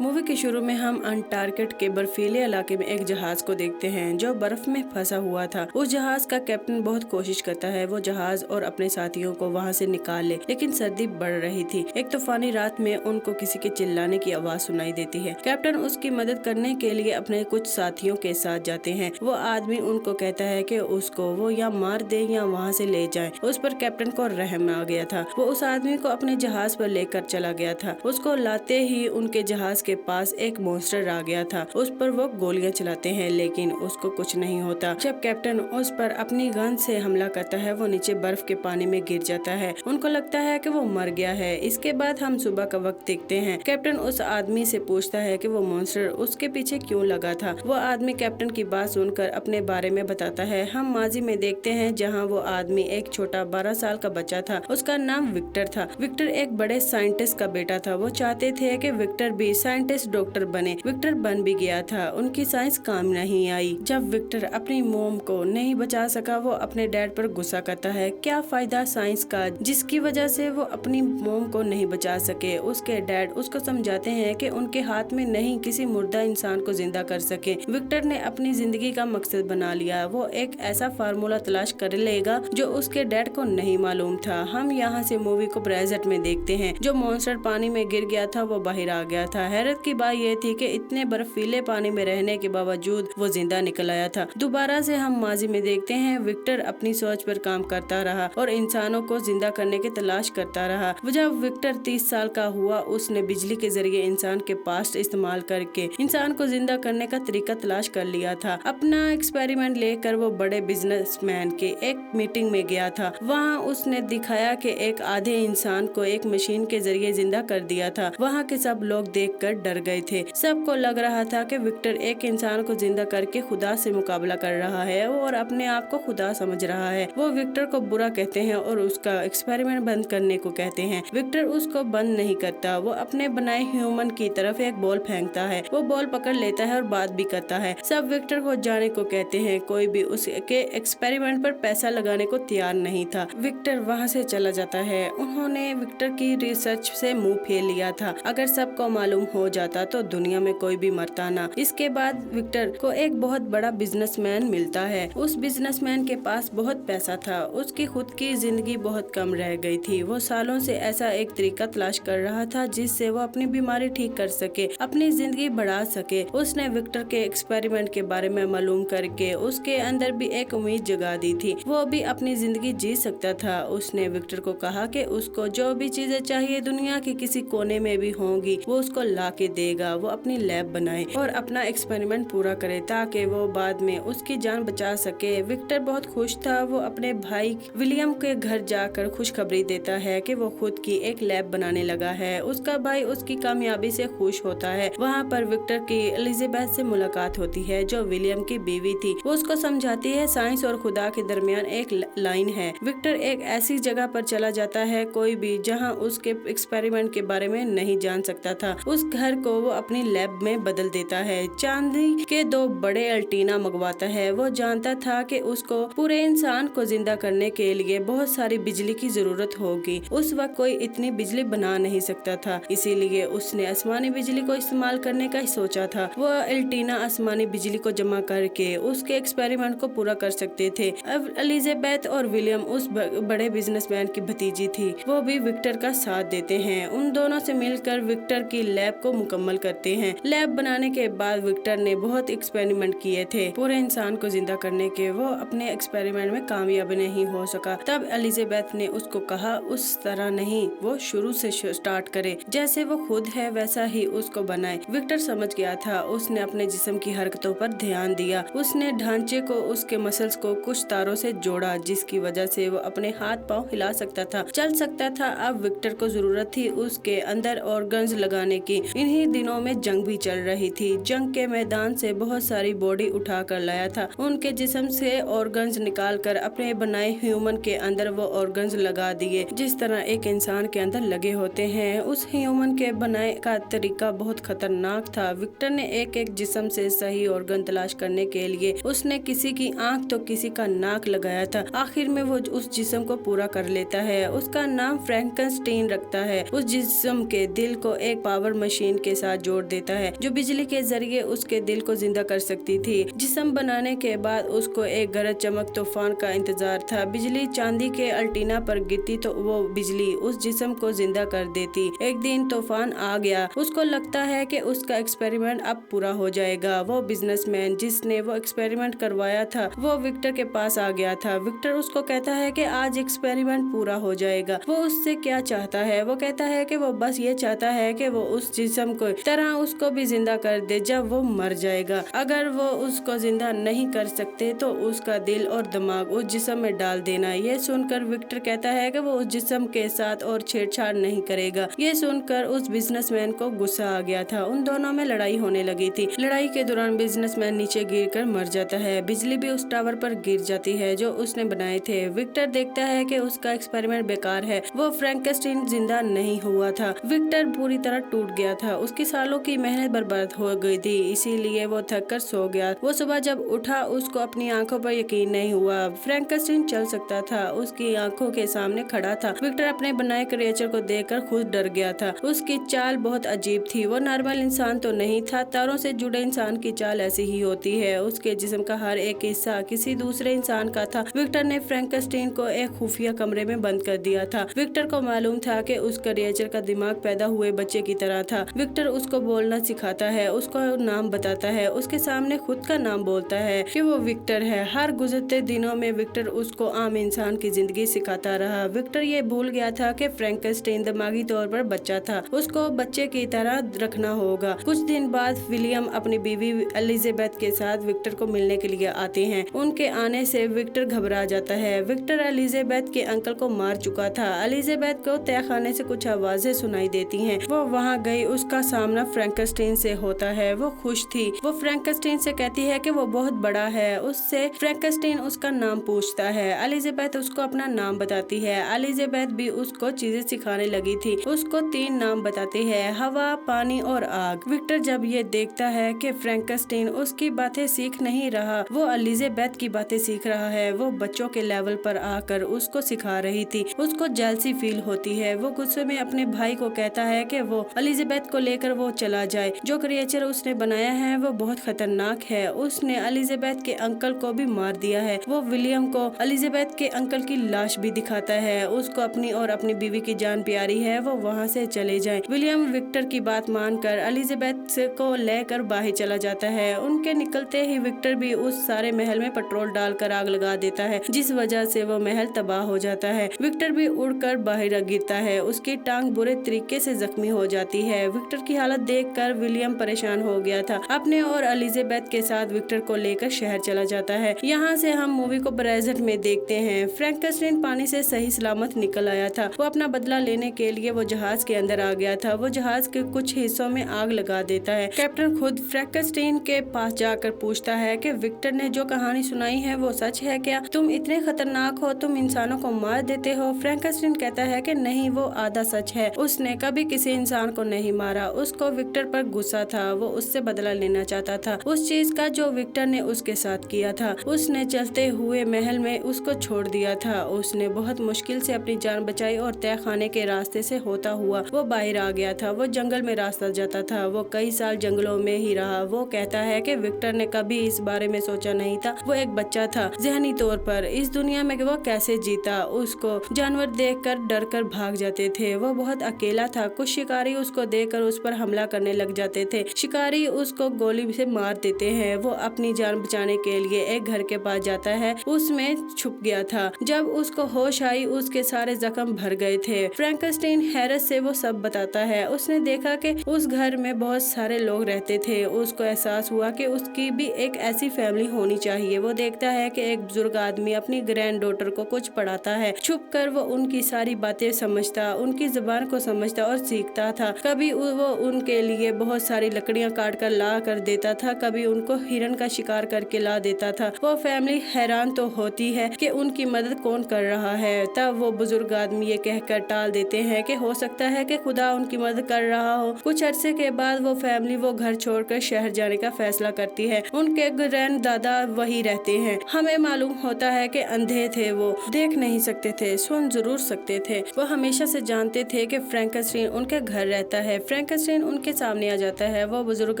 Movie के शुरू में हम अंटार्कटिका के बर्फीले इलाके में एक जहाज को देखते हैं जो बर्फ में फंसा हुआ था। उस जहाज का कैप्टन बहुत कोशिश करता है वो जहाज और अपने साथियों को वहां से निकाल ले, लेकिन सर्दी बढ़ रही थी। एक तूफानी रात में उनको किसी के चिल्लाने की आवाज सुनाई देती है। कैप्टन उसकी मदद करने के लिए अपने कुछ साथियों के साथ जाते हैं। वो आदमी उनको कहता है कि उसको वो या मार दे या वहाँ से ले जाए। उस पर कैप्टन को रहम आ गया था। वो उस आदमी को अपने जहाज पर लेकर चला गया था। उसको लाते ही उनके जहाज के पास एक मॉन्स्टर आ गया था। उस पर वो गोलियां चलाते हैं लेकिन उसको कुछ नहीं होता। जब कैप्टन उस पर अपनी गन से हमला करता है वो नीचे बर्फ के पानी में गिर जाता है। उनको लगता है कि वो मर गया है। इसके बाद हम सुबह का वक्त देखते हैं। कैप्टन उस आदमी से पूछता है कि वो मॉन्स्टर उसके पीछे क्यों लगा था। वो आदमी कैप्टन की बात सुनकर अपने बारे में बताता है। हम माजी में देखते हैं जहाँ वो आदमी एक छोटा 12 साल का बच्चा था। उसका नाम विक्टर था। विक्टर एक बड़े साइंटिस्ट का बेटा था। वो चाहते थे कि विक्टर भी साइंटिस्ट डॉक्टर बने। विक्टर बन भी गया था। उनकी साइंस काम नहीं आई। जब विक्टर अपनी मोम को नहीं बचा सका वो अपने डैड पर गुस्सा करता है। क्या फायदा साइंस का जिसकी वजह से वो अपनी मोम को नहीं बचा सके। उसके डैड उसको समझाते हैं कि उनके हाथ में नहीं किसी मुर्दा इंसान को जिंदा कर सके। विक्टर ने अपनी जिंदगी का मकसद बना लिया। वो एक ऐसा फार्मूला तलाश कर लेगा जो उसके डैड को नहीं मालूम था। हम यहाँ से मूवी को प्रेजेंट में देखते हैं। जो मॉन्स्टर पानी में गिर गया था वो बाहर आ गया था। हैरत की बात ये थी कि इतने बर्फीले पानी में रहने के बावजूद वो जिंदा निकल आया था। दोबारा से हम माजी में देखते हैं विक्टर अपनी सोच पर काम करता रहा और इंसानों को जिंदा करने की तलाश करता रहा। जब विक्टर 30 साल का हुआ उसने बिजली के जरिए इंसान के पास्ट इस्तेमाल करके इंसान को जिंदा करने का तरीका तलाश कर लिया था। अपना एक्सपेरिमेंट लेकर वो बड़े बिजनेसमैन के एक मीटिंग में गया था। वहाँ उसने दिखाया कि एक आधे इंसान को एक मशीन के जरिए जिंदा कर दिया था। वहाँ के सब लोग देखकर डर गए थे। सबको लग रहा था कि विक्टर एक इंसान को जिंदा करके खुदा से मुकाबला कर रहा है और अपने आप को खुदा समझ रहा है। वो विक्टर को बुरा कहते हैं और उसका एक्सपेरिमेंट बंद करने को कहते हैं। विक्टर उसको बंद नहीं करता। वो अपने बनाए ह्यूमन की तरफ एक बॉल फेंकता है। वो बॉल पकड़ लेता है और बात भी करता है। सब विक्टर को जाने को कहते हैं। कोई भी उसके एक्सपेरिमेंट पर पैसा लगाने को तैयार नहीं था। विक्टर वहाँ से चला जाता है। उन्होंने विक्टर की रिसर्च से मुंह फेर लिया था। अगर सबको मालूम हो जाता तो दुनिया में कोई भी मरता ना। इसके बाद विक्टर को एक बहुत बड़ा बिजनेसमैन मिलता है। उस बिजनेसमैन के पास बहुत पैसा था। उसकी खुद की जिंदगी बहुत कम रह गई थी। वो सालों से ऐसा एक तरीका तलाश कर रहा था जिससे वो अपनी बीमारी ठीक कर सके, अपनी जिंदगी बढ़ा सके। उसने विक्टर के एक्सपेरिमेंट के बारे में मालूम करके उसके अंदर भी एक उम्मीद जगा दी थी। वो भी अपनी जिंदगी जी सकता था। उसने विक्टर को कहा कि उसको जो भी चीजें चाहिए दुनिया के किसी कोने में भी होंगी वो उसको ला के देगा। वो अपनी लैब बनाए और अपना एक्सपेरिमेंट पूरा करे ताकि वो बाद में उसकी जान बचा सके। विक्टर बहुत खुश था। वो अपने भाई विलियम के घर जाकर खुशखबरी देता है कि वो खुद की एक लैब बनाने लगा है। उसका भाई उसकी कामयाबी से खुश होता है। वहाँ पर विक्टर की एलिजाबेथ से मुलाकात होती है जो विलियम की बीवी थी। वो उसको समझाती है साइंस और खुदा के दरमियान एक लाइन है। विक्टर एक ऐसी जगह पर चला जाता है कोई भी जहाँ उसके एक्सपेरिमेंट के बारे में नहीं जान सकता था। उस घर को वो अपनी लैब में बदल देता है। चांदी के 2 बड़े एंटीना मंगवाता है। वो जानता था कि उसको पूरे इंसान को जिंदा करने के लिए बहुत सारी बिजली की जरूरत होगी। उस वक्त कोई इतनी बिजली बना नहीं सकता था, इसीलिए उसने आसमानी बिजली को इस्तेमाल करने का ही सोचा था। वो एंटीना आसमानी बिजली को जमा करके उसके एक्सपेरिमेंट को पूरा कर सकते थे। अब एलिजाबेथ और विलियम उस बड़े बिजनेसमैन की भतीजी थी। वो भी विक्टर का साथ देते हैं। उन दोनों से मिलकर विक्टर की लैब को मुकम्मल करते हैं। लैब बनाने के बाद विक्टर ने बहुत एक्सपेरिमेंट किए थे पूरे इंसान को जिंदा करने के। वो अपने एक्सपेरिमेंट में कामयाब नहीं हो सका। तब एलिजाबेथ ने उसको कहा उस तरह नहीं, वो शुरू से स्टार्ट करे। जैसे वो खुद है वैसा ही उसको बनाए। विक्टर समझ गया था। उसने अपने जिस्म की हरकतों पर ध्यान दिया। उसने ढांचे को उसके मसल्स को कुछ तारों से जोड़ा जिसकी वजह से वो अपने हाथ पांव हिला सकता था, चल सकता था। अब विक्टर को जरूरत थी उसके अंदर ऑर्गन्स लगाने की। इन्हीं दिनों में जंग भी चल रही थी। जंग के मैदान से बहुत सारी बॉडी उठा कर लाया था। उनके जिस्म से ऑर्गन्स निकाल कर अपने बनाए ह्यूमन के अंदर वो ऑर्गन्स लगा दिए जिस तरह एक इंसान के अंदर लगे होते हैं। उस ह्यूमन के बनाए का तरीका बहुत खतरनाक था। विक्टर ने एक एक जिस्म से सही ऑर्गन तलाश करने के लिए उसने किसी की आंख तो किसी का नाक लगाया था। आखिर में वो उस जिस्म को पूरा कर लेता है। उसका नाम फ्रैंकनस्टीन रखता है। उस जिस्म के दिल को एक पावर मशीन मशीन के साथ जोड़ देता है जो बिजली के जरिए उसके दिल को जिंदा कर सकती थी। जिस्म बनाने के बाद उसको एक गरज चमक तूफान का इंतजार था। बिजली चांदी के अल्टीना पर गिरती तो वो बिजली उस जिस्म को जिंदा कर देती। एक दिन तूफान आ गया। उसको लगता है कि उसका एक्सपेरिमेंट अब पूरा हो जाएगा। वो बिजनेसमैन जिसने वो एक्सपेरिमेंट करवाया था वो विक्टर के पास आ गया था। विक्टर उसको कहता है कि आज एक्सपेरिमेंट पूरा हो जाएगा। वो उससे क्या चाहता है? वो कहता है कि वो बस ये चाहता है कि वो उस जिस्म को तरह उसको भी जिंदा कर दे जब वो मर जाएगा। अगर वो उसको जिंदा नहीं कर सकते तो उसका दिल और दिमाग उस जिस्म में डाल देना। ये सुनकर विक्टर कहता है कि वो उस जिस्म के साथ और छेड़छाड़ नहीं करेगा। ये सुनकर उस बिजनेसमैन को गुस्सा आ गया था। उन दोनों में लड़ाई होने लगी थी। लड़ाई के दौरान बिजनेसमैन नीचे गिरकर मर जाता है। बिजली भी उस टावर पर गिर जाती है जो उसने बनाए थे। विक्टर देखता है कि उसका एक्सपेरिमेंट बेकार है। वो फ्रैंकेनस्टाइन जिंदा नहीं हुआ था। विक्टर पूरी तरह टूट गया था। उसकी सालों की मेहनत बर्बाद हो गई थी, इसीलिए वो थक कर सो गया। वो सुबह जब उठा उसको अपनी आंखों पर यकीन नहीं हुआ। फ्रैंकेनस्टाइन चल सकता था, उसकी आंखों के सामने खड़ा था। विक्टर अपने बनाए क्रिएचर को देखकर खुद डर गया था। उसकी चाल बहुत अजीब थी। वो नॉर्मल इंसान तो नहीं था। तारों से जुड़े इंसान की चाल ऐसी ही होती है। उसके जिस्म का हर एक हिस्सा किसी दूसरे इंसान का था। विक्टर ने फ्रैंकेनस्टाइन को एक खुफिया कमरे में बंद कर दिया था। विक्टर को मालूम था कि उस क्रिएचर का दिमाग पैदा हुए बच्चे की तरह था। विक्टर उसको बोलना सिखाता है, उसको नाम बताता है, उसके सामने खुद का नाम बोलता है कि वो विक्टर है। हर गुजरते दिनों में विक्टर उसको आम इंसान की जिंदगी सिखाता रहा। विक्टर ये भूल गया था कि फ्रैंकेनस्टाइन दिमागी तौर पर बच्चा था, उसको बच्चे की तरह रखना होगा। कुछ दिन बाद विलियम अपनी बीवी एलिजाबेथ के साथ विक्टर को मिलने के लिए आते हैं। उनके आने से विक्टर घबरा जाता है। विक्टर एलिजाबेथ के अंकल को मार चुका था। एलिजाबेथ को तहखाने से कुछ आवाजें सुनाई देती हैं। वो वहाँ गई। उसका सामना फ्रैंकेनस्टाइन से होता है। वो खुश थी। वो फ्रैंकेनस्टाइन से कहती है कि वो बहुत बड़ा है। उससे फ्रैंकेनस्टाइन उसका नाम पूछता है। एलिजाबेथ उसको अपना नाम बताती है। एलिजाबेथ भी उसको चीजें सिखाने लगी थी। उसको 3 नाम बताते हैं, हवा, पानी और आग। विक्टर जब ये देखता है कि फ्रैंकेनस्टाइन उसकी बातें सीख नहीं रहा, वो एलिजाबेथ की बातें सीख रहा है। वो बच्चों के लेवल पर आकर उसको सिखा रही थी। उसको जेलसी फील होती है। वो गुस्से में अपने भाई को कहता है कि वो एलिजाबेथ को लेकर वो चला जाए। जो क्रिएचर उसने बनाया है वो बहुत खतरनाक है। उसने एलिजाबेथ के अंकल को भी मार दिया है। वो विलियम को एलिजाबेथ के अंकल की लाश भी दिखाता है। उसको अपनी और अपनी बीवी की जान प्यारी है। वो वहाँ से चले जाएं। विलियम विक्टर की बात मानकर एलिजाबेथ को लेकर बाहर चला जाता है। उनके निकलते ही विक्टर भी उस सारे महल में पेट्रोल डालकर आग लगा देता है, जिस वजह से वो महल तबाह हो जाता है। विक्टर भी उड़कर बाहर गिरता है। उसकी टांग बुरे तरीके से जख्मी हो जाती है। विक्टर की हालत देखकर विलियम परेशान हो गया था। अपने और एलिजाबेथ के साथ विक्टर को लेकर शहर चला जाता है। यहाँ से हम मूवी को प्रेजेंट में देखते हैं। फ्रैंकेनस्टाइन पानी से सही सलामत निकल आया था। वो अपना बदला लेने के लिए वो जहाज के अंदर आ गया था। वो जहाज के कुछ हिस्सों में आग लगा देता है। कैप्टन खुद फ्रैंकेनस्टाइन के पास जाकर पूछता है कि विक्टर ने जो कहानी सुनाई है वो सच है क्या? तुम इतने खतरनाक हो, तुम इंसानों को मार देते हो। फ्रैंकेनस्टाइन कहता है कि नहीं, वो आधा सच है। उसने कभी किसी इंसान को नहीं मारा। उसको विक्टर पर गुस्सा था। वो उससे बदला लेना चाहता था उस चीज का जो विक्टर ने उसके साथ किया था। उसने चलते हुए महल में उसको छोड़ दिया था। उसने बहुत मुश्किल से अपनी जान बचाई और तहखाने के रास्ते से होता हुआ वो बाहर आ गया था। वो जंगल में रास्ता जाता था। वो कई साल जंगलों में ही रहा। वो कहता है कि विक्टर ने कभी इस बारे में सोचा नहीं था। वो एक बच्चा था जहनी तौर पर। इस दुनिया में वो कैसे जीता? उसको जानवर देखकर डर कर भाग जाते थे। वो बहुत अकेला था। कुछ शिकारी उसको देखकर उस पर हमला करने लग जाते थे। शिकारी उसको गोली से मार देते हैं। वो अपनी जान बचाने के लिए एक घर के पास जाता है। उसमें छुप गया था। जब उसको होश आई उसके सारे जख्म भर गए थे। फ्रैंकेनस्टाइन हैरत से वो सब बताता है। उसने देखा कि उस घर में बहुत सारे लोग रहते थे। उसको एहसास हुआ कि उसकी भी एक ऐसी फैमिली होनी चाहिए। वो देखता है कि एक बुजुर्ग आदमी अपनी ग्रैंड डॉटर को कुछ पढ़ाता है। छुप कर वो उनकी सारी बातें समझता, उनकी जुबान को समझता और सीखता था। कभी वो उनके लिए बहुत सारी लकड़ियां काट कर ला कर देता था, कभी उनको हिरन का शिकार करके ला देता था। वो फैमिली हैरान तो होती है कि उनकी मदद कौन कर रहा है। तब वो बुजुर्ग आदमी ये कहकर टाल देते हैं कि हो सकता है कि खुदा उनकी मदद कर रहा हो। कुछ अरसे के बाद वो फैमिली वो घर छोड़कर शहर जाने का फैसला करती है। उनके ग्रैंड दादा वही रहते हैं। हमें मालूम होता है कि अंधे थे, वो देख नहीं सकते थे, सुन जरूर सकते थे। वो हमेशा से जानते थे कि फ्रैंकेनस्टाइन उनके घर रहता है। फ्रैंकनस्टाइन उनके सामने आ जाता है। वो बुजुर्ग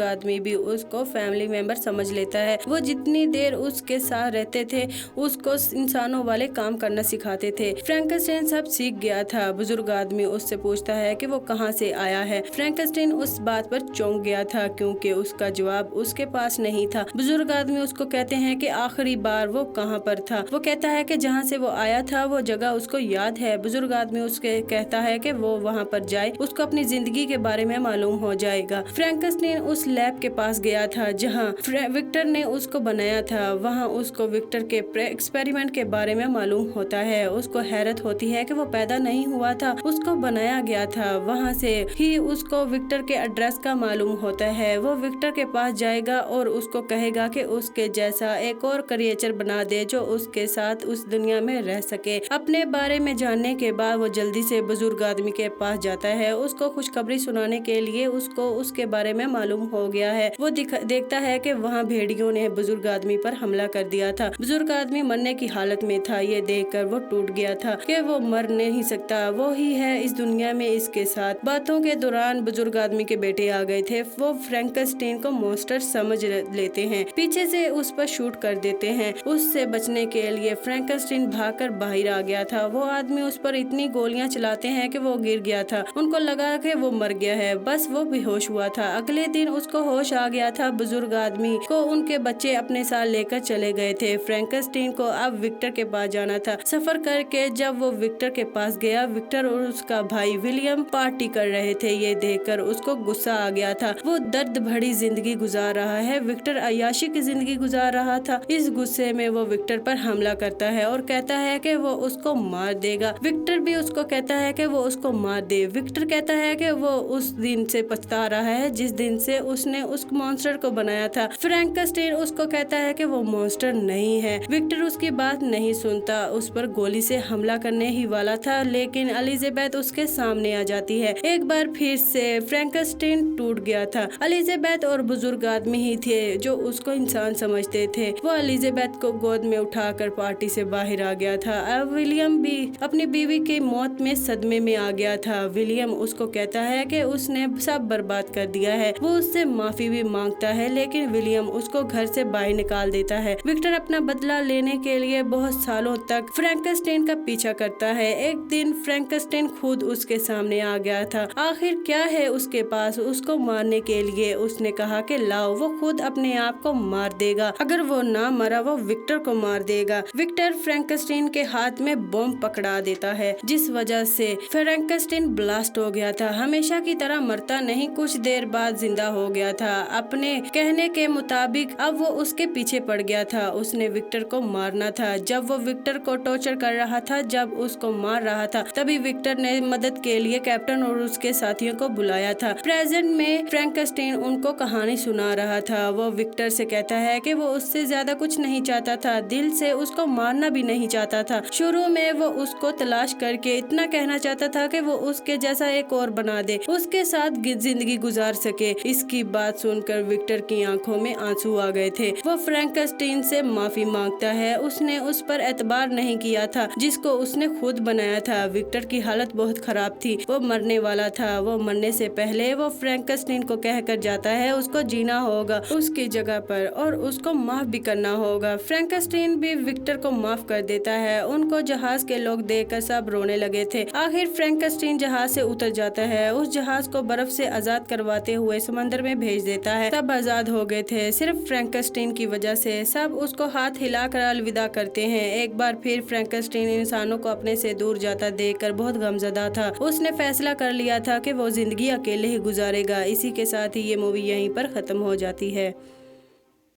आदमी भी उसको फैमिली मेंबर समझ लेता है। वो जितनी देर उसके साथ रहते थे उसको इंसानों वाले काम करना सिखाते थे। फ्रैंकनस्टाइन सब सीख गया था। बुजुर्ग आदमी उससे पूछता है कि वो कहाँ से आया है। फ्रैंकनस्टाइन उस बात पर चौंक गया था क्योंकि उसका जवाब उसके पास नहीं था। बुजुर्ग आदमी उसको कहते हैं कि आखिरी बार वो कहाँ पर था। वो कहता है कि जहाँ से वो आया था वो जगह उसको याद है। बुजुर्ग आदमी उसके कहता है कि वो वहाँ पर जाए, उसको अपनी जिंदगी के बारे में मालूम हो जाएगा। फ्रैंकनस्टाइन उस लैब के पास गया था जहाँ विक्टर ने उसको बनाया था। वहाँ उसको विक्टर के एक्सपेरिमेंट के बारे में मालूम होता है। उसको हैरत होती है कि वो पैदा नहीं हुआ था, उसको बनाया गया था। वहाँ से ही उसको विक्टर के एड्रेस का मालूम होता है। वो विक्टर के पास जाएगा और उसको कहेगा कि उसके जैसा एक और क्रिएचर बना दे जो उसके साथ उस दुनिया में रह सके। अपने बारे में जानने के बाद वो जल्दी से बुजुर्ग आदमी के पास जाता है। उसको खुशखबरी सुनाने के लिए उसको उसके बारे में मालूम हो गया है। वो देखता है कि वहाँ भेड़ियों ने बुजुर्ग आदमी पर हमला कर दिया था। बुजुर्ग आदमी मरने की हालत में था। ये देखकर वो टूट गया था कि वो मर नहीं सकता, वो ही है इस दुनिया में इसके साथ। बातों के दौरान बुजुर्ग आदमी के बेटे आ गए थे। वो फ्रैंकनस्टाइन को मॉन्स्टर समझ लेते हैं, पीछे से उस पर शूट कर देते हैं। उससे बचने के लिए फ्रैंकनस्टाइन भागकर बाहर आ गया था। वो आदमी उस पर इतनी गोलियां चलाते हैं कि वो गिर गया था। उनको लगा कि वो मर गया है, बस वो बेहोश हुआ था। अगले दिन उसको होश आ गया था। बुजुर्ग आदमी को उनके बच्चे अपने साथ लेकर चले गए थे। फ्रैंकनस्टाइन को अब विक्टर के पास जाना था। सफर करके जब वो विक्टर के पास गया, विक्टर और उसका भाई विलियम पार्टी कर रहे थे। ये देखकर उसको गुस्सा आ गया था। वो दर्द भरी जिंदगी गुजार रहा है, विक्टर अय्याशी की जिंदगी गुजार रहा था। इस गुस्से में वो विक्टर पर हमला करता है और कहता है कि वो उसको मार देगा। विक्टर भी उसको कहता है कि वो उसको मार दे। विक्टर कहता है कि वो उस दिन से पछता रहा है जिस दिन से उसने उस मॉन्स्टर को बनाया था। फ्रैंकनस्टाइन उसको कहता है कि वो मॉन्स्टर नहीं है। विक्टर उसकी बात नहीं सुनता, उस पर गोली से हमला करने ही वाला था, लेकिन एलिजाबेथ उसके सामने आ जाती है। एक बार फिर से फ्रैंकनस्टाइन टूट गया था। एलिजाबेथ और बुजुर्ग आदमी ही थे जो उसको इंसान समझते थे। वो एलिजाबेथ को गोद में उठाकर पार्टी से बाहर आ गया था। अब विलियम भी अपनी बीवी की मौत में सदमे में आ गया था। विलियम उसको कहता है कि उसने सब बर्बाद कर दिया है। वो उससे माफी भी मांगता है, लेकिन विलियम उसको घर से बाहर निकाल देता है। विक्टर अपना बदला लेने के लिए बहुत सालों तक फ्रैंकनस्टाइन का पीछा करता है। एक दिन फ्रैंकनस्टाइन खुद उसके सामने आ गया था। आखिर क्या है उसके पास उसको मारने के लिए? उसने कहा कि लाओ। वो खुद अपने आप को मार देगा। अगर वो ना मरा वो विक्टर को मार देगा। विक्टर फ्रैंकनस्टाइन के हाथ में बॉम्ब पकड़ा देता है, जिस वजह से फ्रैंकनस्टाइन ब्लास्ट हो गया था। हमेशा की तरह मरता नहीं, कुछ देर बाद जिंदा हो गया था। अपने कहने के मुताबिक अब वो उसके पीछे पड़ गया था। उसने विक्टर को मारना था। जब वो विक्टर को टॉर्चर कर रहा था, जब उसको मार रहा था, तभी विक्टर ने मदद के लिए कैप्टन और उसके साथियों को बुलाया था। प्रेजेंट में फ्रैंकनस्टाइन उनको कहानी सुना रहा था। वो विक्टर से कहता है कि वो उससे ज्यादा कुछ नहीं चाहता था, दिल से उसको मारना भी नहीं चाहता था। शुरू में वो उसको तलाश करके इतना कहना चाहता था कि वो उसके जैसा एक और बना दे, उसके साथ जिंदगी गुजार सके। इसकी बात सुनकर विक्टर की आंखों में आंसू आ गए थे। वो फ्रैंकनस्टाइन से माफी मांगता है। उसने उस पर एतबार नहीं किया था जिसको उसने खुद बनाया था। विक्टर की हालत बहुत खराब थी, वो मरने वाला था। वो मरने से पहले वो फ्रैंकनस्टाइन को कहकर जाता है उसको जीना होगा उसकी जगह पर और उसको माफ भी करना होगा। फ्रैंकनस्टाइन भी विक्टर को माफ कर देता है। उनको जहाज के लोग देखकर सब रोने लगे थे। आखिर फ्रैंकनस्टाइन जहाज से उतर जाता है। उस जहाज को बर्फ से आजाद करवाते हुए समंदर में भेज देता है। सब आजाद हो गए थे, सिर्फ फ्रैंकनस्टाइन की वजह से। सब उसको हाथ हिलाकर अलविदा करते हैं। एक बार फिर फ्रैंकनस्टाइन इंसानों को अपने से दूर जाता देखकर बहुत गमज़दा था। उसने फैसला कर लिया था कि वो जिंदगी अकेले ही गुजारेगा। इसी के साथ ही ये मूवी यहीं पर खत्म हो जाती है।